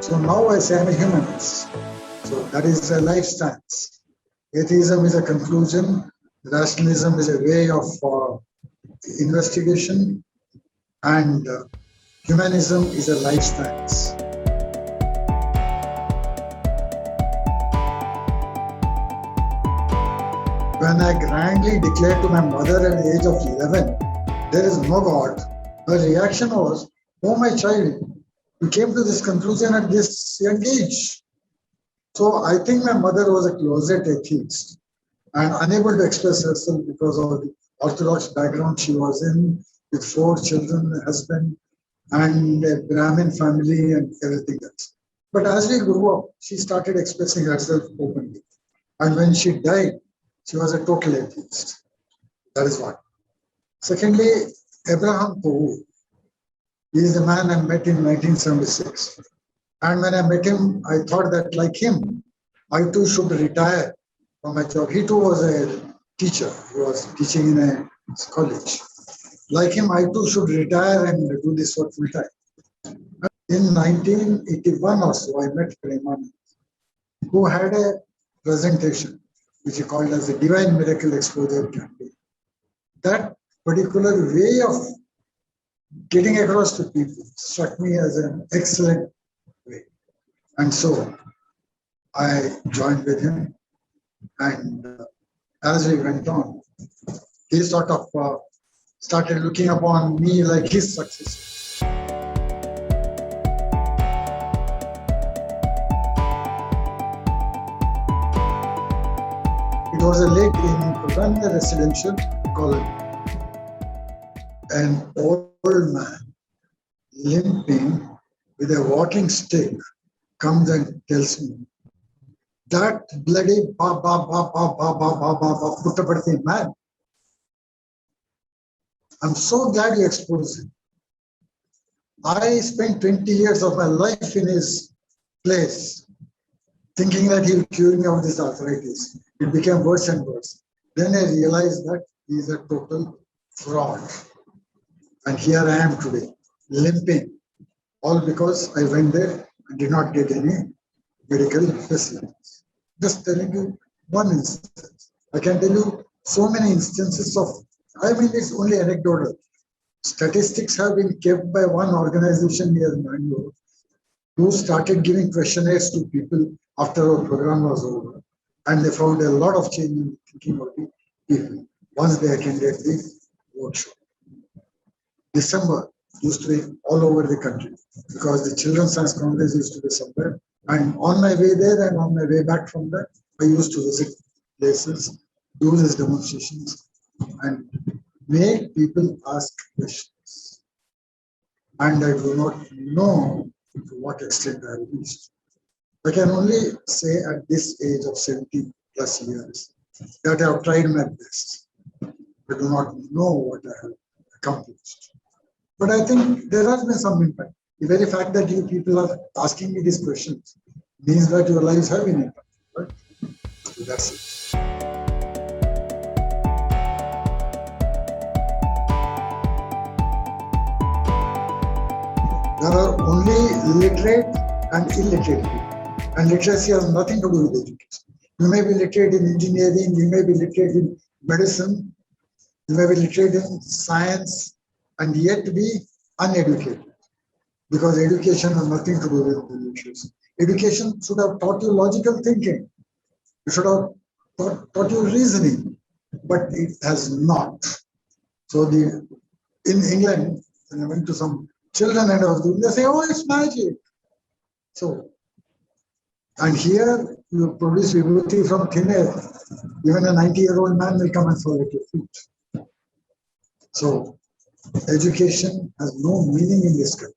So now I say I'm a humanist. So that is a life stance. Atheism is a conclusion. Rationalism is a way of investigation. And humanism is a life stance. When I grandly declared to my mother at the age of 11, there is no God, her reaction was, "Oh, my child, you came to this conclusion at this young age." So I think my mother was a closet atheist and unable to express herself because of the Orthodox background she was in, with 4 children, a husband, and a Brahmin family and everything else. But as we grew up, she started expressing herself openly. And when she died, she was a total atheist. That is one. Secondly, Abraham Pohu. He is the man I met in 1976. And when I met him, I thought that like him, I too should retire from my job. He too was a teacher. He was teaching in a college. Like him, I too should retire and do this work full time. In 1981 or so, I met Premanand, who had a presentation which he called as the Divine Miracle Exposure Campaign. That particular way of getting across to people struck me as an excellent way. And so I joined with him. And as we went on, he sort of started looking upon me like his successor. It was a late evening program in a residential colony. An old man, limping with a walking stick, comes and tells me, "That bloody Puttaparthi man. I'm so glad you exposed him. I spent 20 years of my life in his place, thinking that he will cure me of this arthritis. It became worse and worse. Then I realized that he is a total fraud. And here I am today, limping, all because I went there and did not get any medical facilities." Just telling you one instance. I can tell you so many instances of, it's only anecdotal. Statistics have been kept by one organization near Bangalore who started giving questionnaires to people after our program was over. And they found a lot of change in thinking of the people once they attended the workshop. December used to be all over the country because the Children's Science Congress used to be somewhere. And on my way there and on my way back from there, I used to visit places, do these demonstrations, and make people ask questions. And I do not know to what extent I have reached. I can only say at this age of 70 plus years that I have tried my best. I do not know what I have accomplished. But I think there has been some impact. The very fact that you people are asking me these questions means that your lives have been impacted, right? So that's it. There are only literate and illiterate people. And literacy has nothing to do with education. You may be literate in engineering, you may be literate in medicine, you may be literate in science, and yet be uneducated. Because education has nothing to do with literacy. Education should have taught you logical thinking. It should have taught you reasoning, but it has not. So in England, when I went to some children and I was doing, they say, "Oh, it's magic." So, and here you produce vibhuti from thin air. Even a 90-year-old man will come and fall at your feet. So, education has no meaning in this country.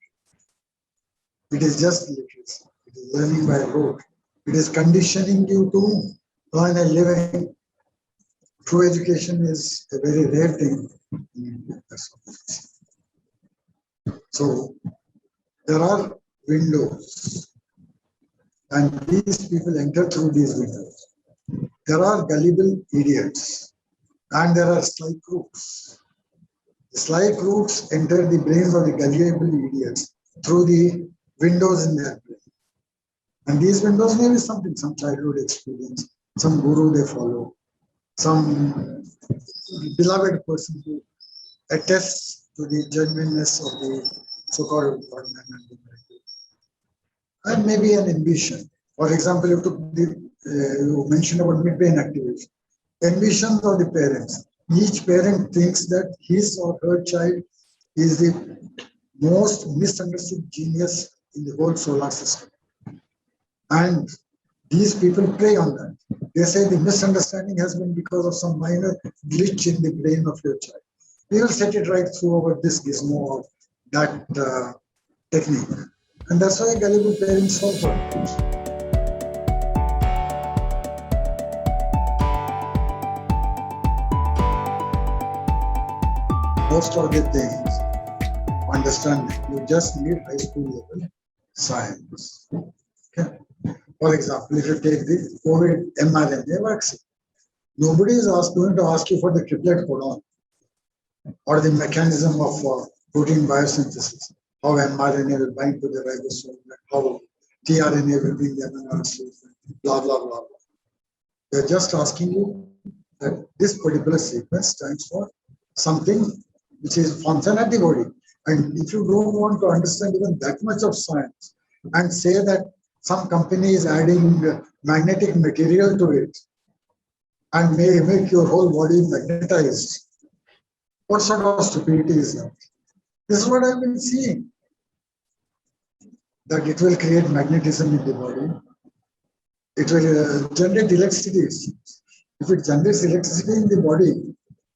It is just literacy. It is learning by rote. It is conditioning you to earn a living. True education is a very rare thing in India. So there are windows, and these people enter through these windows. There are gullible idiots, and there are sly crooks. The sly crooks enter the brains of the gullible idiots through the windows in their brain. And these windows may be something, some childhood experience, some guru they follow, some beloved person who attests to the genuineness of the so-called godmen and the miracles. And maybe an ambition. For example, you mentioned about mid-brain activation. Ambitions of the parents. Each parent thinks that his or her child is the most misunderstood genius in the whole solar system. And these people prey on that. They say the misunderstanding has been because of some minor glitch in the brain of your child. We will set it right through over this gizmo or that technique. And that's why gullible parents fall for it. Most of the things, understand, you just need high school level science. Okay? For example, if you take the COVID mRNA vaccine, nobody is going to ask you for the triplet codon or the mechanism of protein biosynthesis, how mRNA will bind to the ribosome, how tRNA will bring the amino acids, blah, blah, blah, blah. They're just asking you that this particular sequence stands for something which forms an antibody. And if you don't want to understand even that much of science and say that some company is adding magnetic material to it and may make your whole body magnetized, what sort of stupidity is that? This is what I've been seeing. That it will create magnetism in the body. It will generate electricity. If it generates electricity in the body,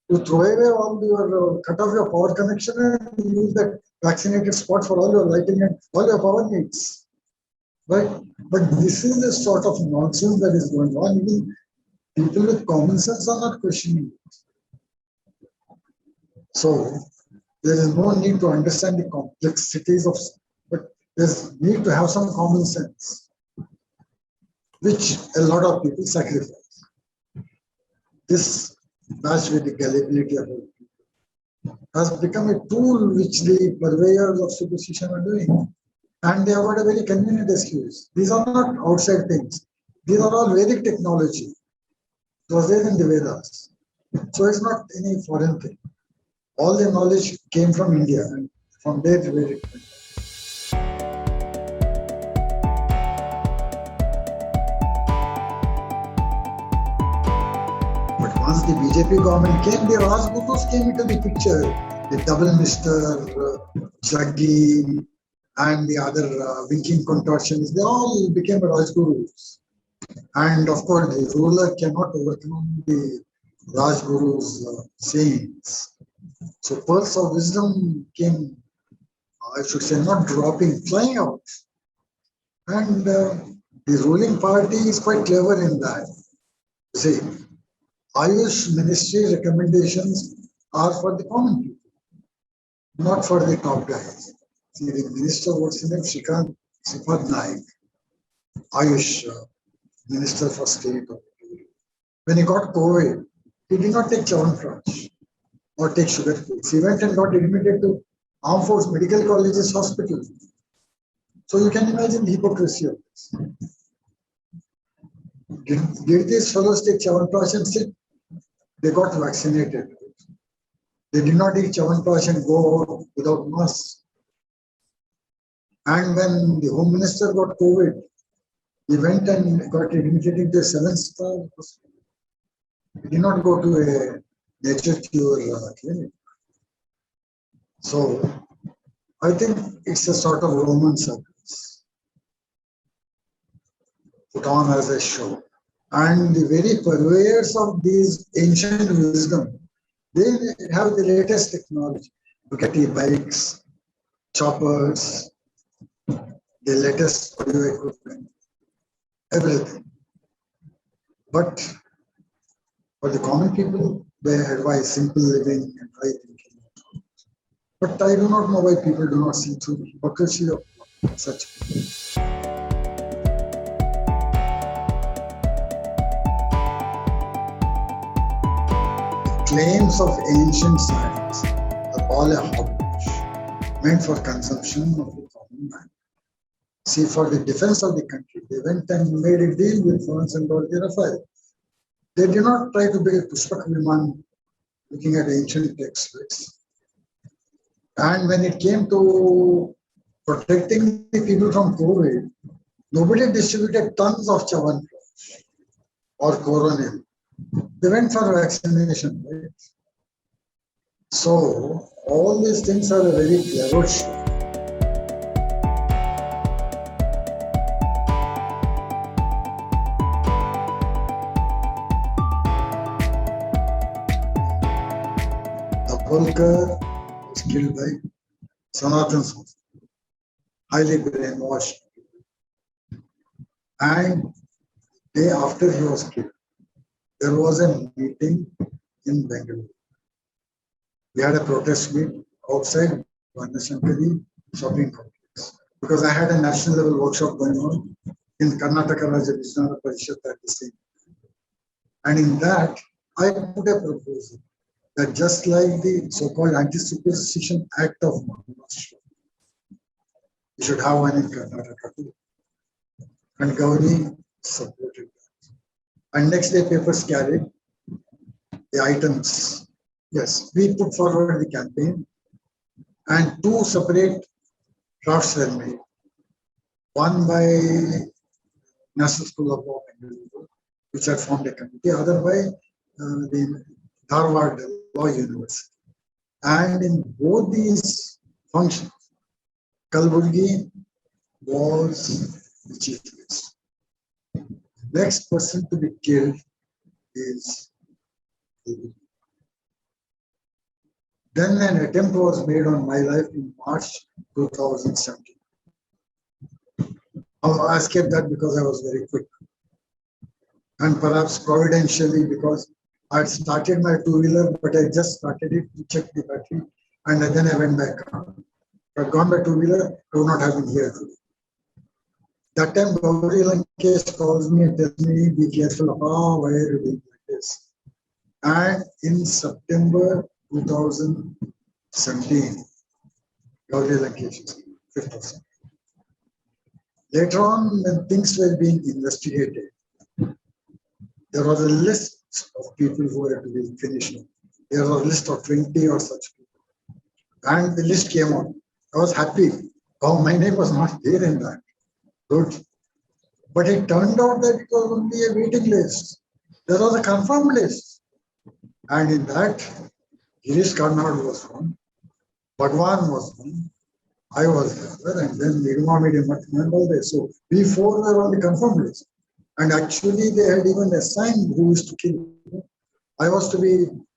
you throw away all your, cut off your power connection and use that vaccinated spot for all your lighting and all your power needs. Right? But this is the sort of nonsense that is going on. Even people with common sense are not questioning it. So there is no need to understand the complexities of, but there's need to have some common sense, which a lot of people sacrifice. This matched with the gullibility of people has become a tool which the purveyors of superstition are doing. And they have got a very convenient excuse. These are not outside things. These are all Vedic technology. It was there in the Vedas. So it's not any foreign thing. All the knowledge came from India, and from there the Vedic. But once the BJP government came, the Rajgurus came into the picture. The double Mr. Jaggi and the other winking contortionists, they all became Rajgurus. And of course, the ruler cannot overcome the Rajguru's sayings. So pearls of wisdom came, I should say, not dropping, flying out. And the ruling party is quite clever in that. See, Ayush ministry recommendations are for the common people, not for the top guys. See, the minister, what's his name? Shrikant Nayak, Ayush Minister for State. When he got COVID, he did not take Chyawanprash or take sugar pills. He went and got admitted to Armed Force Medical Colleges Hospital. So you can imagine the hypocrisy of this. Did these fellows take Chyawanprash and sit? They got vaccinated. They did not take Chyawanprash and go out without mask. And when the Home Minister got COVID, he went and got admitted into a 7-star hospital. He did not go to a nature cure clinic. So I think it's a sort of Roman circus put on as a show. And the very purveyors of these ancient wisdom, they have the latest technology. Look at the bikes, choppers, the latest audio equipment, everything. But for the common people, they advise simple living and high thinking. But I do not know why people do not see through the hypocrisy of such people. The claims of ancient science are all a hogwash, meant for consumption of the common man. See, for the defense of the country, they went and made a deal with France and got the Rafale. They did not try to build Pushpak Viman looking at ancient textbooks. And when it came to protecting the people from COVID, nobody distributed tons of Chavan or Coronel. They went for vaccination, right? So, all these things are a very clever show. Volker was killed by Sanatan Sanstha, highly brainwashed. And the day after he was killed, there was a meeting in Bangalore. We had a protest meet outside Vanashankari shopping complex because I had a national level workshop going on in Karnataka Rajya Vijnana Parishad at the same time. And in that, I put a proposal that just like the so-called anti-superstition act of Maharashtra, we should have one in Karnataka too. And Gauri supported that. And next day papers carried the items. Yes, we put forward the campaign and two separate drafts were made. One by National School of Law, which had formed a committee, other by the Harvard Law University. And in both these functions, Kalburgi was the chief guest. The next person to be killed is Kalburgi. Then an attempt was made on my life in March 2017. I escaped that because I was very quick. And perhaps providentially because I had started my two-wheeler, but I just started it to check the battery, and then I went back. If I had gone by two-wheeler, I would not have been here today. That time, Gauri Lankesh calls me and tells me, be careful, why are you doing like this? And in September 2017, Gauri Lankesh is 5th of September. Later on, when things were being investigated, there was a list of people who were to be finished. There was a list of 20 or such people. And the list came out. I was happy. Oh, my name was not there in that. Good. But it turned out that it was only a waiting list. There was a confirmed list. And in that, Girish Karnad was one. Bhagwan was one. I was there. And then Nirma Media and all this. So we four were on the confirmed list. And actually, they had even assigned who is to kill. I was to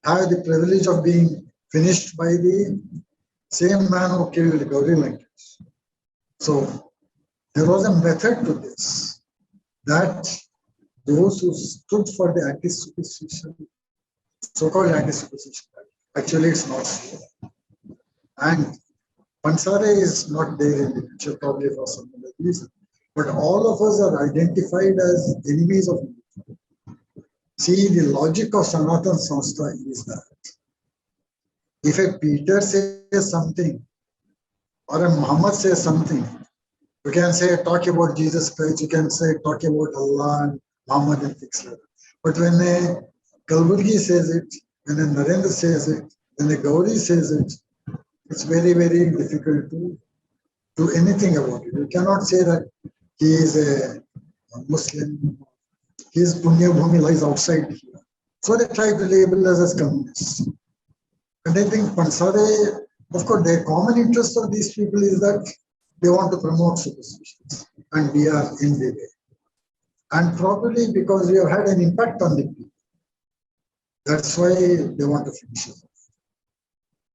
have the privilege of being finished by the same man who killed Gauri Lankesh. So there was a method to this, that those who stood for the anti-superstition, so-called anti-superstition, actually it's not so. And Pansare is not there in the picture, probably for some other reason. But all of us are identified as enemies of Hindutva. See, the logic of Sanatan Sanstha is that if a Peter says something or a Muhammad says something, you can say talk about Jesus Christ, you can say talk about Allah and Muhammad and things like that. But when a Kalburgi says it, when a Narendra says it, when a Gauri says it, it's very, very difficult to do anything about it. You cannot say that he is a Muslim, his Punya Bhumi lies outside here. So they try to label us as communists. And I think Pansare, of course, the common interest of these people is that they want to promote superstitions. And we are in the way. And probably because we have had an impact on the people. That's why they want to finish it.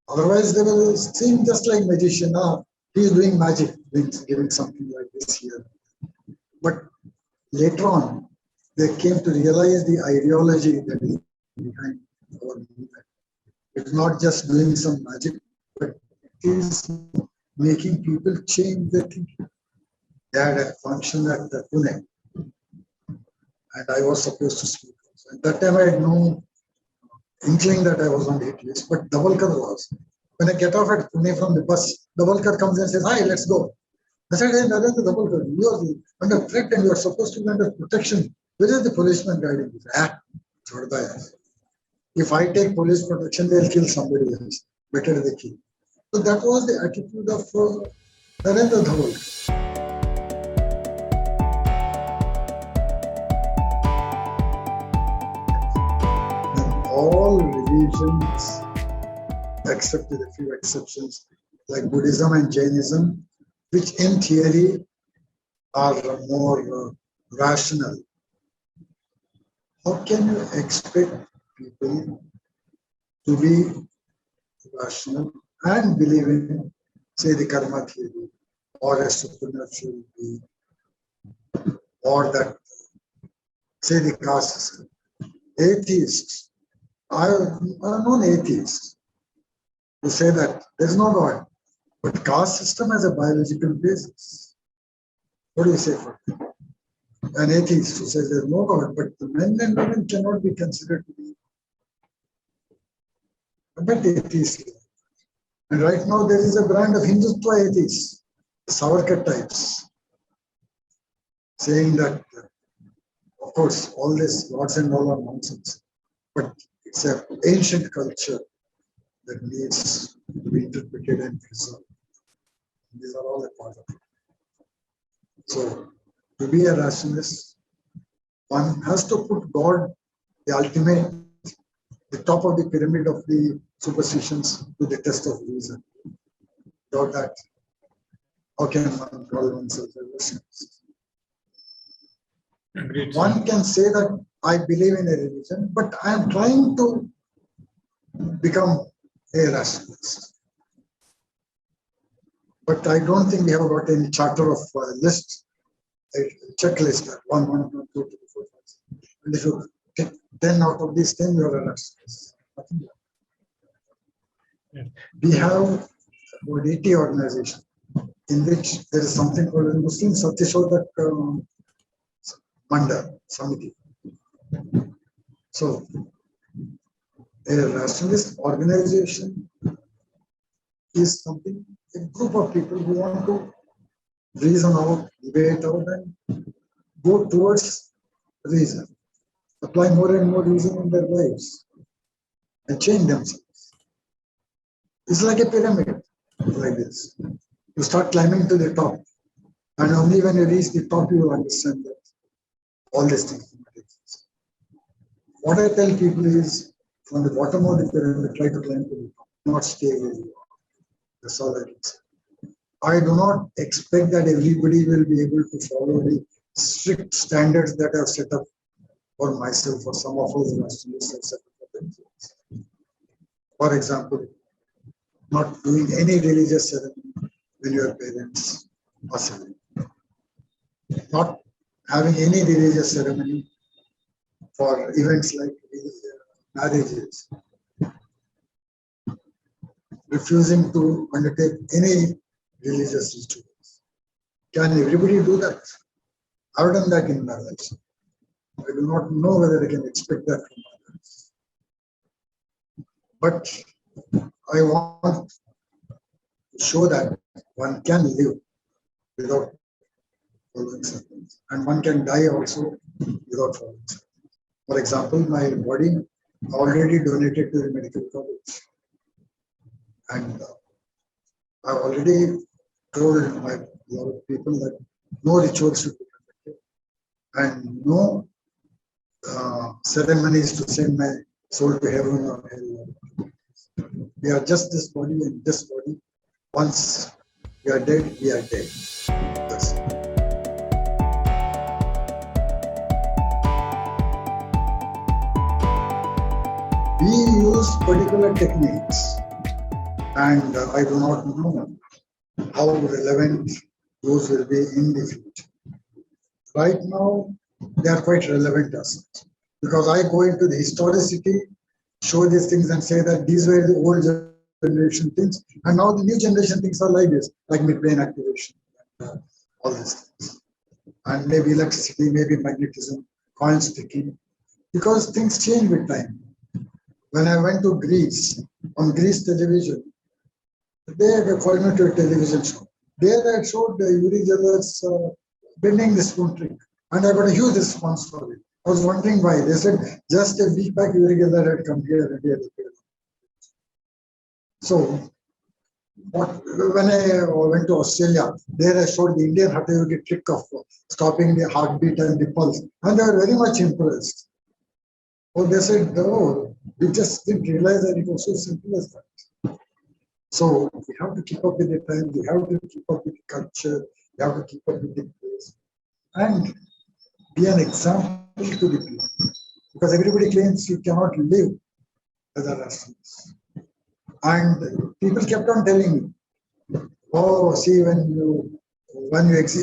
Otherwise, they will seem just like magician. He is doing magic, giving something like this here. But later on, they came to realize the ideology that is behind our movement. It's not just doing some magic, but it is making people change their thinking. They had a function at Pune, and I was supposed to speak. At that time, I had no inkling that I was on the hit list, but Davalkar was. When I get off at Pune from the bus, Davalkar comes and says, "Hi, let's go." I said, hey, Narendra, you are under threat and you are supposed to be under protection. Where is the policeman guiding you? If I take police protection, they'll kill somebody else. Better they kill. So that was the attitude of Narendra Nayak. All religions, except with a few exceptions, like Buddhism and Jainism, which in theory are more rational. How can you expect people to be rational and believe in, say, the karma theory or a supernatural being or that, say, the caste system? Atheists, I have known atheists who say that there is no God, but caste system has a biological basis. What do you say for that? An atheist who says there is no God, but the men and women cannot be considered to be. But atheists. And right now there is a brand of Hindutva atheists, Savarkar types, saying that, of course, all this gods and all are nonsense, but it's an ancient culture that needs to be interpreted and preserved. These are all a part of it. So, to be a rationalist, one has to put God, the ultimate, the top of the pyramid of the superstitions, to the test of reason. Without that, how can one call oneself a rationalist? Agreed. One can say that I believe in a religion, but I am trying to become a rationalist. But I don't think we have got any charter of list, a checklist, 1, 1, 2, 2, 3, 4, 5. And if you take 10 out of these 10, you are a rationalist. Yeah. We have about 80 organizations in which there is something called a Muslim Satyasodak Mandal Samiti. So, a rationalist organization is something, a group of people who want to reason out, debate out, and go towards reason, apply more and more reason in their lives, and change themselves. It's like a pyramid, like this. You start climbing to the top, and only when you reach the top, you will understand that all these things exist. What I tell people is, from the bottom of the pyramid, try to climb to the top, not stay where you are. That's all I can say. I do not expect that everybody will be able to follow the strict standards that I've set up for myself, or some of us rationalists have set up for themselves. For example, not doing any religious ceremony when your parents are celebrating. Not having any religious ceremony for events like marriages. Refusing to undertake any religious rituals. Can everybody do that? I've done that in my life. I do not know whether I can expect that from others. But I want to show that one can live without following something, and one can die also without following something. For example, my body already donated to the medical college. And I've already told a lot of people that no rituals should be conducted and no ceremonies to send my soul to heaven or hell. We are just this body, and this body, once we are dead, we are dead. That's it. We use particular techniques. And I do not know how relevant those will be in the future. Right now, they are quite relevant as such, because I go into the historicity, show these things and say that these were the old generation things, and now the new generation things are like this, like midbrain activation, and, all these things. And maybe electricity, maybe magnetism, coin sticking, because things change with time. When I went to Greece, on Greece television, they called me to a television show. There I showed Yuri Geller's bending the spoon trick, and I got a huge response for it. I was wondering why. They said just a week back Yuri Geller had come here and he had appeared. So when I went to Australia, there I showed the Indian Hatha Yogi trick of stopping the heartbeat and the pulse, and they were very much impressed. Oh, they said, oh, we just didn't realize that it was so simple as that. So we have to keep up with the time, we have to keep up with the culture, we have to keep up with the place, and be an example to the people. Because everybody claims you cannot live as a rationalist. And people kept on telling me, oh, see, when you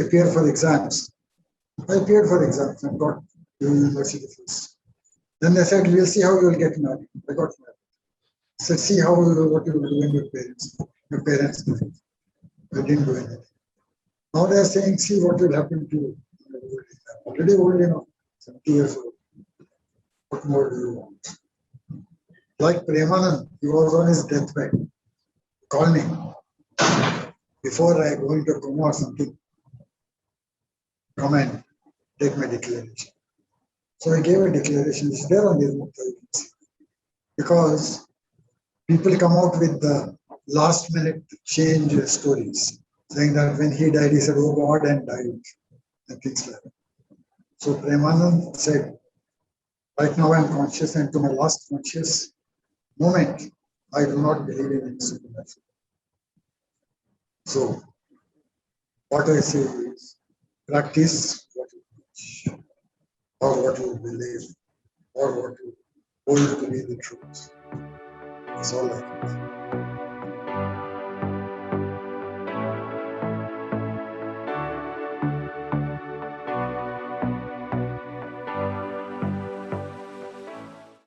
appear for exams, I appeared for exams and got to university first. Then they said, we'll see how you will get married. I got married. I said, see what you will do when your parents do it. I didn't do anything. Now they are saying, see what will happen to you. I'm already old enough, 70 years old. What more do you want? Like Premanand, he was on his deathbed. Call me before I go into a coma or something. Come and take my declaration. So I gave a declaration. It's there on the remote. Because people come out with the last minute change stories, saying that when he died, he said, oh God, and died, and things like that. So Premanand said, right now I'm conscious, and to my last conscious moment, I do not believe in any supernatural. So what I say is, practice what you teach, or what you believe, or what you hold to be the truth. That's all I think.